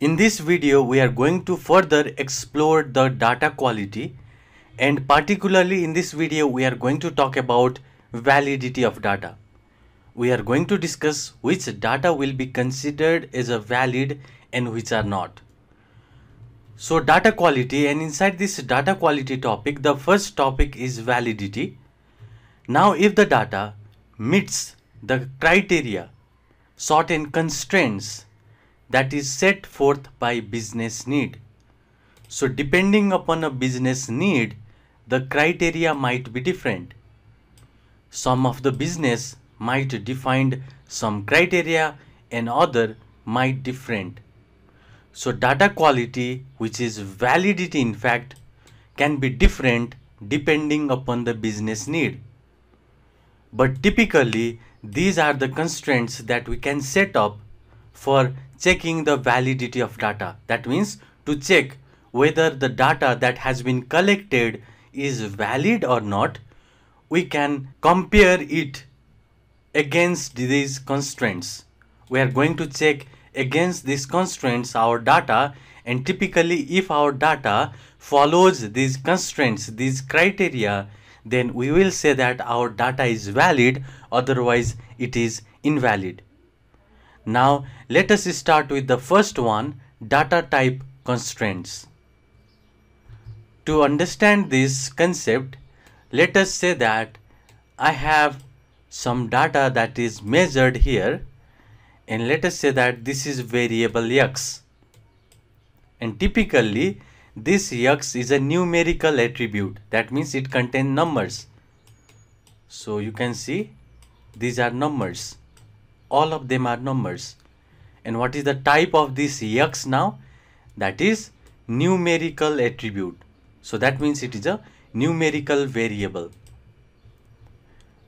In this video, we are going to further explore the data quality, and particularly in this video, we are going to talk about validity of data. We are going to discuss which data will be considered as a valid and which are not. So data quality, and inside this data quality topic, the first topic is validity. Now if the data meets the criteria, certain constraints that is set forth by business need. So depending upon a business need, the criteria might be different. Some of the business might define some criteria and other might different. So data quality, which is validity in fact, can be different depending upon the business need. But typically these are the constraints that we can set up for checking the validity of data. That means to check whether the data that has been collected is valid or not, we can compare it against these constraints. We are going to check against these constraints our data, and typically if our data follows these constraints, these criteria, then we will say that our data is valid, otherwise it is invalid. Now let us start with the first one, data type constraints. To understand this concept, let us say that I have some data that is measured here, and let us say that this is variable x, and typically this x is a numerical attribute. That means it contains numbers. So you can see these are numbers, all of them are numbers. And what is the type of this x now? That is numerical attribute. So that means it is a numerical variable.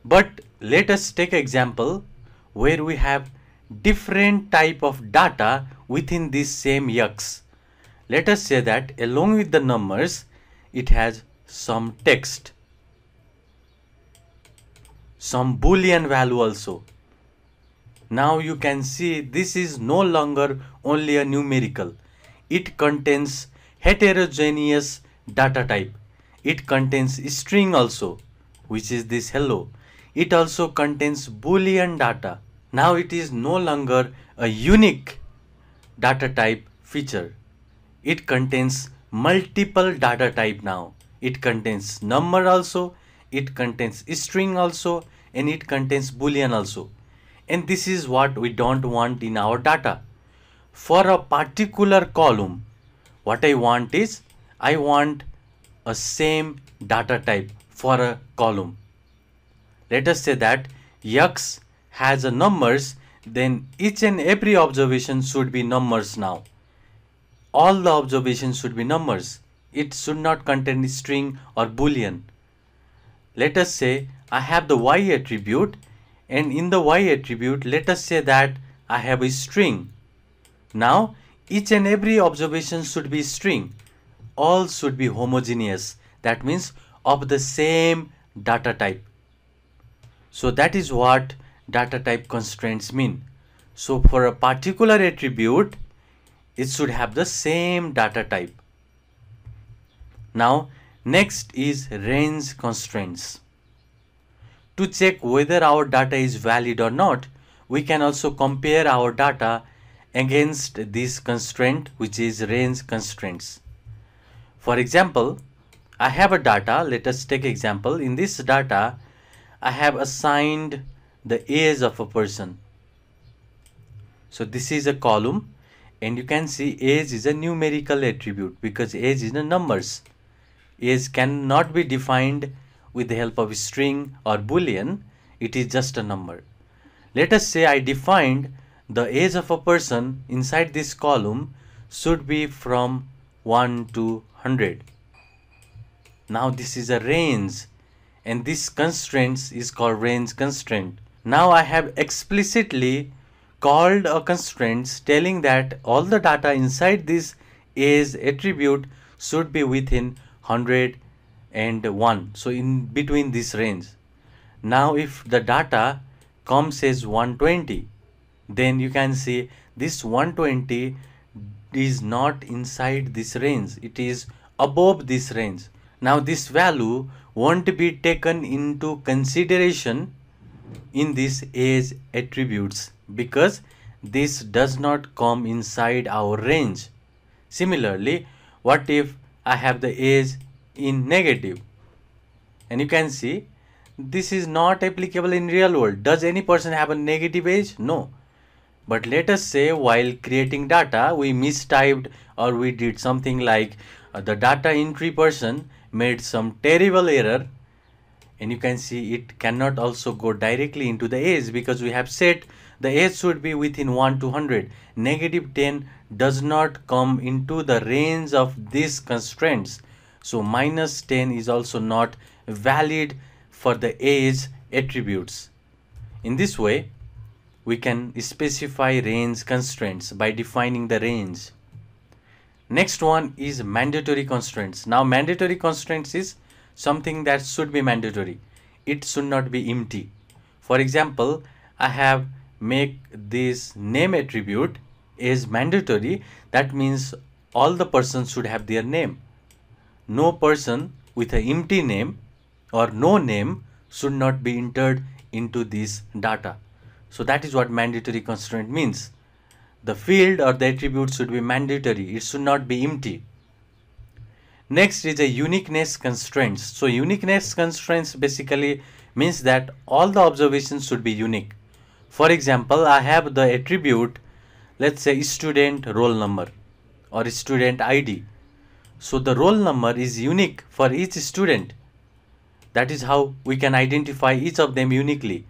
But let us take an example where we have different type of data within this same x. Let us say that along with the numbers, it has some text, some boolean value also. Now you can see this is no longer only a numerical. It contains heterogeneous data type. It contains string also, which is this hello. It also contains boolean data. Now it is no longer a unique data type feature. It contains multiple data type now. It contains number also, it contains string also, and it contains boolean also. And this is what we don't want in our data. For a particular column, what I want is, I want a same data type for a column. Let us say that x has a numbers, then each and every observation should be numbers now. All the observations should be numbers. It should not contain string or boolean. Let us say I have the y attribute, and in the y attribute let us say that I have a string. Now each and every observation should be string. All should be homogeneous. That means of the same data type. So that is what data type constraints mean. So for a particular attribute, it should have the same data type. Now next is range constraints. To check whether our data is valid or not, we can also compare our data against this constraint, which is range constraints. For example, I have a data. Let us take example. In this data, I have assigned the age of a person. So this is a column, and you can see age is a numerical attribute because age is the numbers. Age cannot be defined with the help of string or boolean. It is just a number. Let us say I defined the age of a person inside this column should be from 1 to 100. Now this is a range, and this constraint is called range constraint. Now I have explicitly called a constraint telling that all the data inside this age attribute should be within 100 and 1. So in between this range. Now if the data comes as 120, then you can see this 120 is not inside this range, it is above this range. Now this value won't be taken into consideration in this age attributes because this does not come inside our range. Similarly, what if I have the age in negative? And you can see this is not applicable in real world. Does any person have a negative age? No. But let us say while creating data we mistyped or we did something like the data entry person made some terrible error, and you can see it cannot also go directly into the age because we have set the age should be within 1 to 100. Negative 10 does not come into the range of these constraints. So minus 10 is also not valid for the age attributes. In this way, we can specify range constraints by defining the range. Next one is mandatory constraints. Now mandatory constraints is something that should be mandatory. It should not be empty. For example, I have make this name attribute is mandatory. That means all the persons should have their name. No person with an empty name or no name should not be entered into this data. So that is what mandatory constraint means. The field or the attribute should be mandatory. It should not be empty. Next is a uniqueness constraints. So uniqueness constraints basically means that all the observations should be unique. For example, I have the attribute, let's say student roll number or student ID. So the roll number is unique for each student. That is how we can identify each of them uniquely.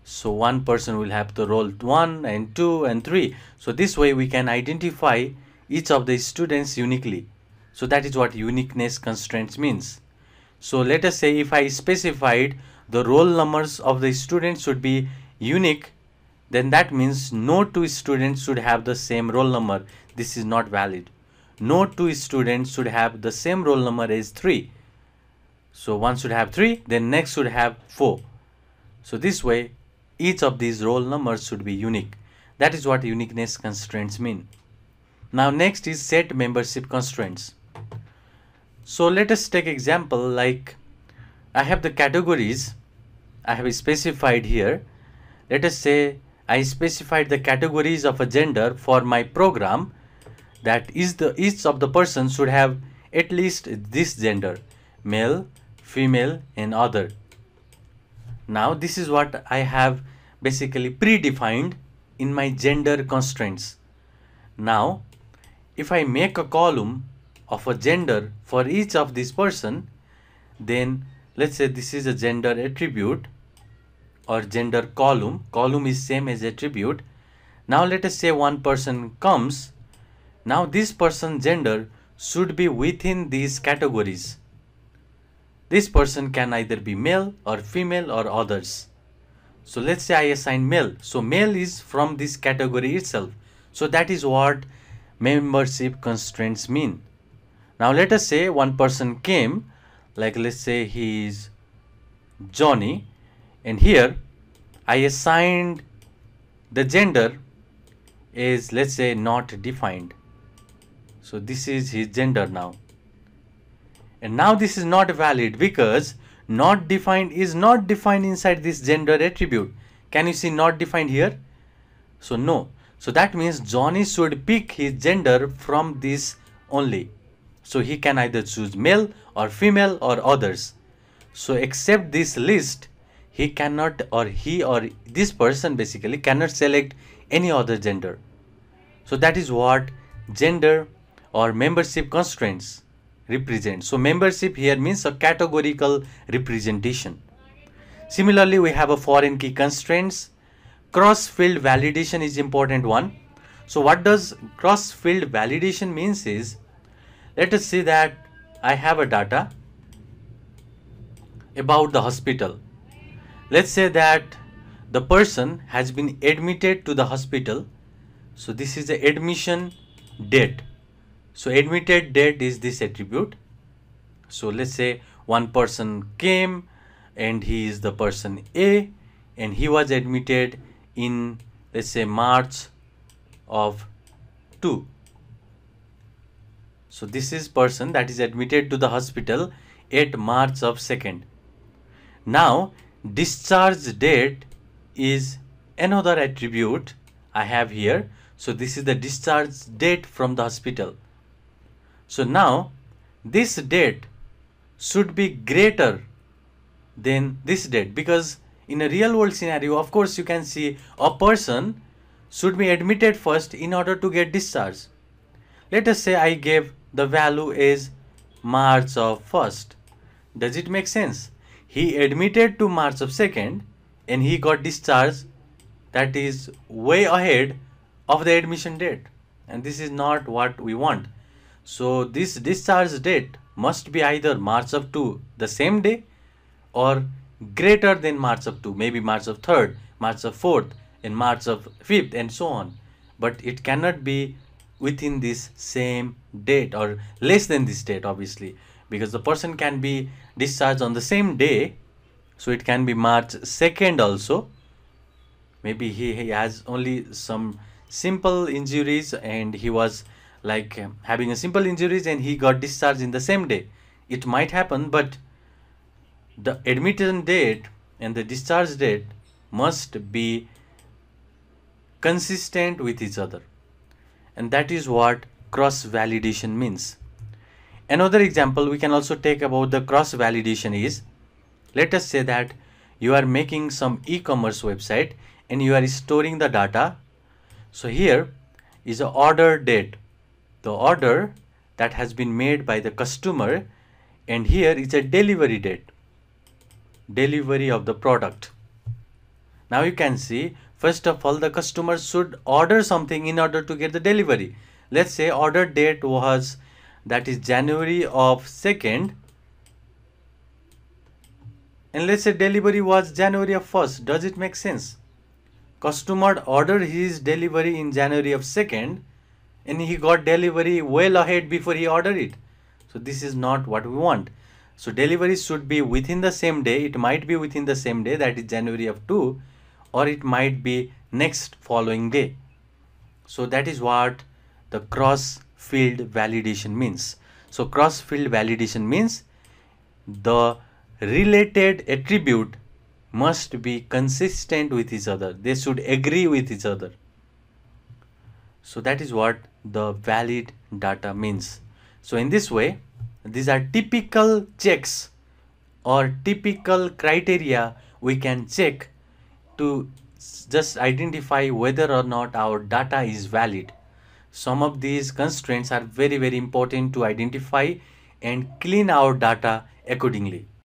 So one person will have the roll 1 and 2 and 3. So this way we can identify each of the students uniquely. So that is what uniqueness constraints means. So let us say if I specified the roll numbers of the students should be unique, then that means no two students should have the same roll number. This is not valid. No two students should have the same roll number as 3. So one should have 3, then next should have 4. So this way each of these roll numbers should be unique. That is what uniqueness constraints mean. Now next is set membership constraints. So let us take example like I have the categories I have specified here. Let us say I specified the categories of a gender for my program, that is each of the persons should have at least this gender, male, female and other. Now this is what I have basically predefined in my gender constraints. Now if I make a column of a gender for each of this person, then let's say this is a gender attribute or gender column. Column is same as attribute. Now let us say one person comes. Now this person gender should be within these categories. This person can either be male or female or others. So let's say I assign male. So male is from this category itself. So that is what membership constraints mean. Now let us say one person came, like let's say he is Johnny, and here I assigned the gender is, let's say, not defined. So this is his gender now. And now this is not valid because not defined is not defined inside this gender attribute. Can you see not defined here? So no. So that means Johnny should pick his gender from this only. So he can either choose male or female or others. So except this list, he cannot, or he or this person basically cannot select any other gender. So that is what gender or membership constraints represent. So membership here means a categorical representation. Similarly, we have a foreign key constraints. Cross-field validation is important one. So what does cross-field validation means is, let us say that I have a data about the hospital. Let's say that the person has been admitted to the hospital. So this is the admission date. So admitted date is this attribute. So let's say one person came and he is the person A and he was admitted in, let's say, March of 2. So this is person that is admitted to the hospital at March of 2nd. Now discharge date is another attribute I have here. So this is the discharge date from the hospital. So now this date should be greater than this date, because in a real world scenario, of course, you can see a person should be admitted first in order to get discharged. Let us say I gave the value as March of 1st. Does it make sense? He admitted to March of 2nd and he got discharged, that is way ahead of the admission date, and this is not what we want. So this discharge date must be either March of 2 the same day or greater than March of 2, maybe March of 3rd, March of 4th and March of 5th and so on. But it cannot be within this same date or less than this date, obviously, because the person can be discharged on the same day. So it can be March 2nd also. Maybe he has only some simple injuries and he was like having a simple injuries and he got discharged in the same day. It might happen, but the admission date and the discharge date must be consistent with each other, and that is what cross validation means. Another example we can also take about the cross validation is, let us say that you are making some e-commerce website and you are storing the data. So here is the order date, the order that has been made by the customer, and here is a delivery date, delivery of the product. Now you can see, first of all, the customer should order something in order to get the delivery. Let's say order date was, that is January of 2nd, and let's say delivery was January of 1st. Does it make sense? Customer ordered his delivery in January of 2nd and he got delivery well ahead before he ordered it. So this is not what we want. So delivery should be within the same day. It might be within the same day, that is January of 2, or it might be next following day. So that is what the cross field validation means. So cross field validation means the related attribute must be consistent with each other. They should agree with each other. So that is what the valid data means. So in this way, these are typical checks or typical criteria we can check to just identify whether or not our data is valid. Some of these constraints are very, very important to identify and clean our data accordingly.